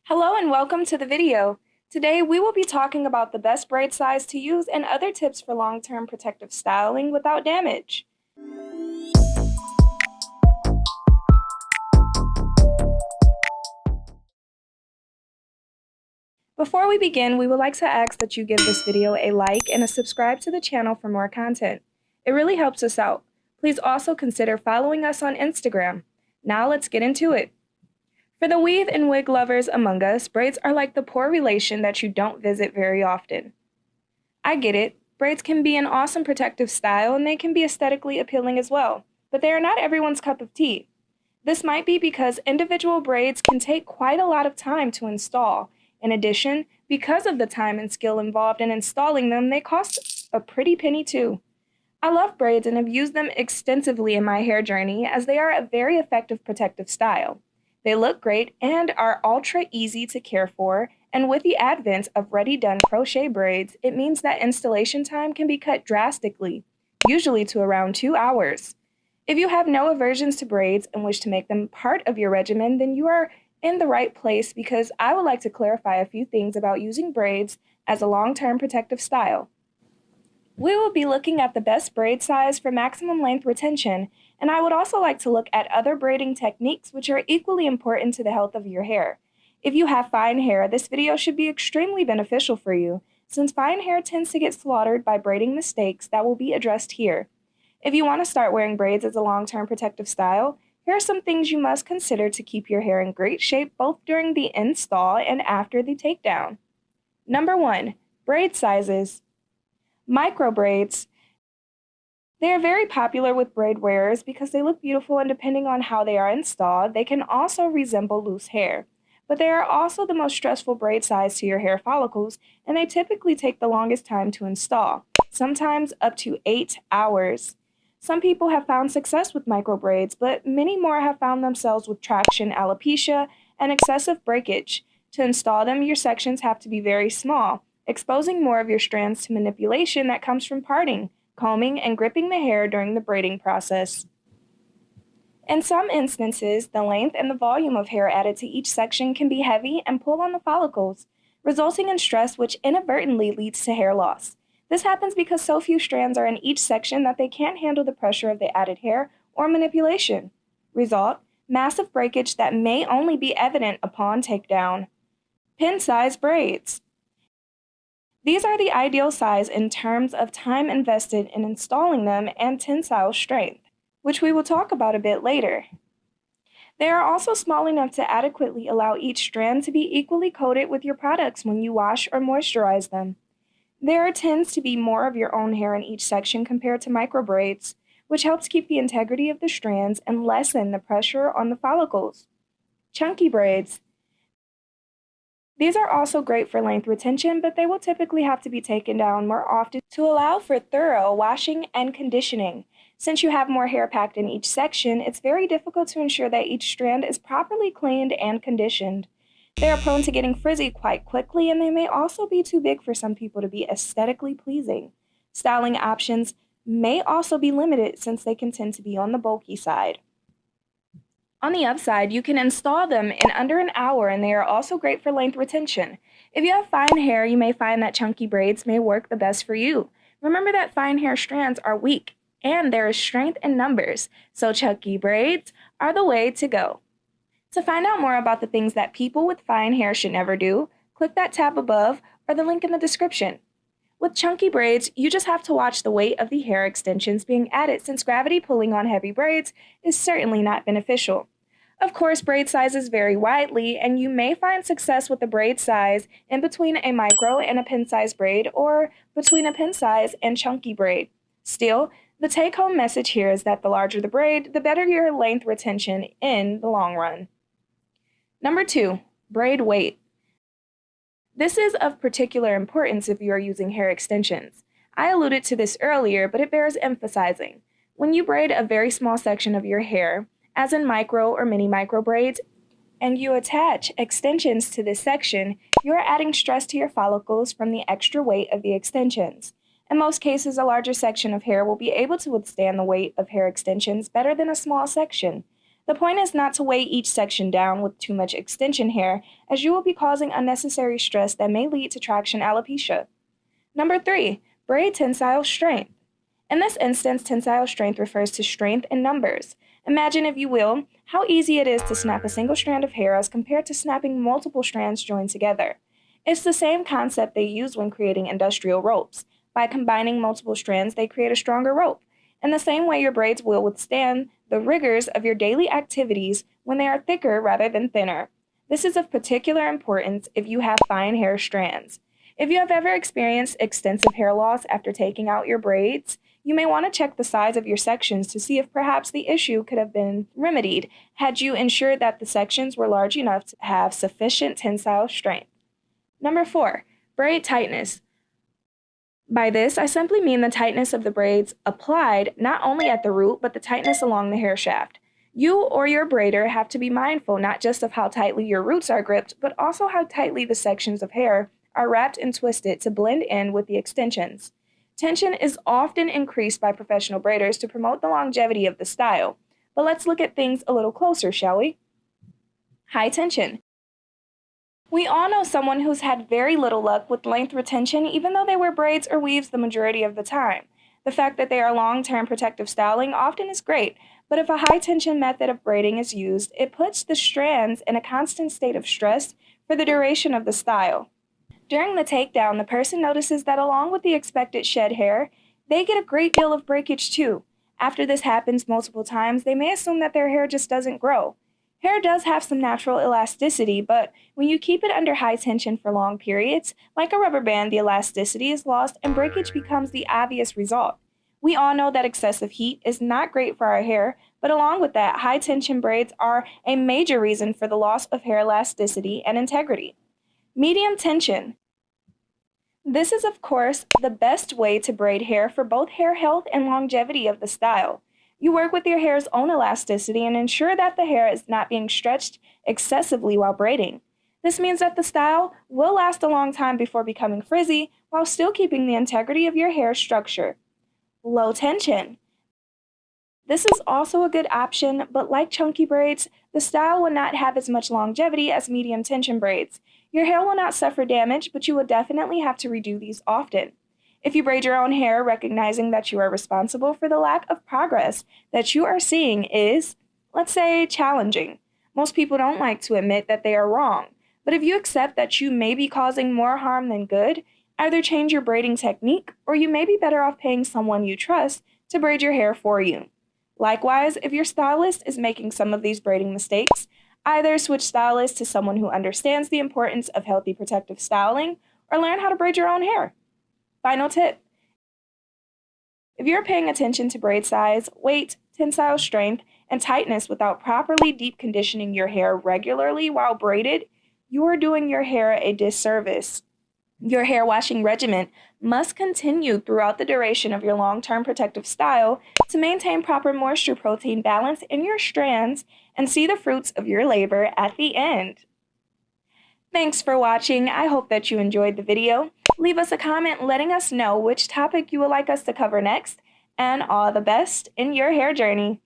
Hello and welcome to the video. Today we will be talking about the best braid size to use and other tips for long-term protective styling without damage. Before we begin, we would like to ask that you give this video a like and a subscribe to the channel for more content. It really helps us out. Please also consider following us on Instagram. Now let's get into it. For the weave and wig lovers among us, braids are like the poor relation that you don't visit very often. I get it. Braids can be an awesome protective style and they can be aesthetically appealing as well, but they are not everyone's cup of tea. This might be because individual braids can take quite a lot of time to install. In addition, because of the time and skill involved in installing them, they cost a pretty penny too. I love braids and have used them extensively in my hair journey as they are a very effective protective style. They look great and are ultra easy to care for, and with the advent of ready-done crochet braids, it means that installation time can be cut drastically, usually to around 2 hours. If you have no aversions to braids and wish to make them part of your regimen, then you are in the right place because I would like to clarify a few things about using braids as a long-term protective style. We will be looking at the best braid size for maximum length retention, and I would also like to look at other braiding techniques which are equally important to the health of your hair. If you have fine hair, this video should be extremely beneficial for you, since fine hair tends to get slaughtered by braiding mistakes that will be addressed here. If you want to start wearing braids as a long-term protective style, here are some things you must consider to keep your hair in great shape both during the install and after the takedown. Number 1. Braid sizes. Micro braids. They are very popular with braid wearers because they look beautiful and depending on how they are installed, they can also resemble loose hair. But they are also the most stressful braid size to your hair follicles, and they typically take the longest time to install, sometimes up to 8 hours. Some people have found success with micro braids, but many more have found themselves with traction alopecia and excessive breakage. To install them, your sections have to be very small, exposing more of your strands to manipulation that comes from parting, combing, and gripping the hair during the braiding process. In some instances, the length and the volume of hair added to each section can be heavy and pull on the follicles, resulting in stress which inadvertently leads to hair loss. This happens because so few strands are in each section that they can't handle the pressure of the added hair or manipulation. Result: massive breakage that may only be evident upon takedown. Pin-size braids. These are the ideal size in terms of time invested in installing them and tensile strength, which we will talk about a bit later. They are also small enough to adequately allow each strand to be equally coated with your products when you wash or moisturize them. There tends to be more of your own hair in each section compared to micro braids, which helps keep the integrity of the strands and lessen the pressure on the follicles. Chunky braids. These are also great for length retention, but they will typically have to be taken down more often to allow for thorough washing and conditioning. Since you have more hair packed in each section, it's very difficult to ensure that each strand is properly cleaned and conditioned. They are prone to getting frizzy quite quickly, and they may also be too big for some people to be aesthetically pleasing. Styling options may also be limited since they can tend to be on the bulky side. On the upside, you can install them in under an hour, and they are also great for length retention. If you have fine hair, you may find that chunky braids may work the best for you. Remember that fine hair strands are weak, and there is strength in numbers, so chunky braids are the way to go. To find out more about the things that people with fine hair should never do, click that tab above or the link in the description. With chunky braids, you just have to watch the weight of the hair extensions being added since gravity pulling on heavy braids is certainly not beneficial. Of course, braid sizes vary widely, and you may find success with a braid size in between a micro and a pin size braid or between a pin size and chunky braid. Still, the take-home message here is that the larger the braid, the better your length retention in the long run. Number 2, braid weight. This is of particular importance if you are using hair extensions. I alluded to this earlier, but it bears emphasizing. When you braid a very small section of your hair, as in micro or mini micro braids, and you attach extensions to this section, you are adding stress to your follicles from the extra weight of the extensions. In most cases, a larger section of hair will be able to withstand the weight of hair extensions better than a small section. The point is not to weigh each section down with too much extension hair, as you will be causing unnecessary stress that may lead to traction alopecia. Number 3, braid tensile strength. In this instance, tensile strength refers to strength in numbers. Imagine, if you will, how easy it is to snap a single strand of hair as compared to snapping multiple strands joined together. It's the same concept they use when creating industrial ropes. By combining multiple strands, they create a stronger rope. In the same way, your braids will withstand the rigors of your daily activities when they are thicker rather than thinner. This is of particular importance if you have fine hair strands. If you have ever experienced extensive hair loss after taking out your braids, you may want to check the size of your sections to see if perhaps the issue could have been remedied had you ensured that the sections were large enough to have sufficient tensile strength. Number 4, braid tightness. By this, I simply mean the tightness of the braids applied not only at the root, but the tightness along the hair shaft. You or your braider have to be mindful not just of how tightly your roots are gripped, but also how tightly the sections of hair are wrapped and twisted to blend in with the extensions. Tension is often increased by professional braiders to promote the longevity of the style. But let's look at things a little closer, shall we? High tension. We all know someone who's had very little luck with length retention even though they wear braids or weaves the majority of the time. The fact that they are long-term protective styling often is great, but if a high-tension method of braiding is used, it puts the strands in a constant state of stress for the duration of the style. During the takedown, the person notices that along with the expected shed hair, they get a great deal of breakage too. After this happens multiple times, they may assume that their hair just doesn't grow. Hair does have some natural elasticity, but when you keep it under high tension for long periods, like a rubber band, the elasticity is lost and breakage becomes the obvious result. We all know that excessive heat is not great for our hair, but along with that, high tension braids are a major reason for the loss of hair elasticity and integrity. Medium tension. This is, of course, the best way to braid hair for both hair health and longevity of the style. You work with your hair's own elasticity and ensure that the hair is not being stretched excessively while braiding. This means that the style will last a long time before becoming frizzy while still keeping the integrity of your hair structure. Low tension. This is also a good option, but like chunky braids, the style will not have as much longevity as medium tension braids. Your hair will not suffer damage, but you will definitely have to redo these often. If you braid your own hair, recognizing that you are responsible for the lack of progress that you are seeing is, let's say, challenging. Most people don't like to admit that they are wrong, but if you accept that you may be causing more harm than good, either change your braiding technique or you may be better off paying someone you trust to braid your hair for you. Likewise, if your stylist is making some of these braiding mistakes, either switch stylists to someone who understands the importance of healthy protective styling or learn how to braid your own hair. Final tip. If you're paying attention to braid size, weight, tensile strength, and tightness without properly deep conditioning your hair regularly while braided, you are doing your hair a disservice. Your hair washing regimen must continue throughout the duration of your long-term protective style to maintain proper moisture-protein balance in your strands and see the fruits of your labor at the end. Thanks for watching. I hope that you enjoyed the video. Leave us a comment letting us know which topic you would like us to cover next, and all the best in your hair journey.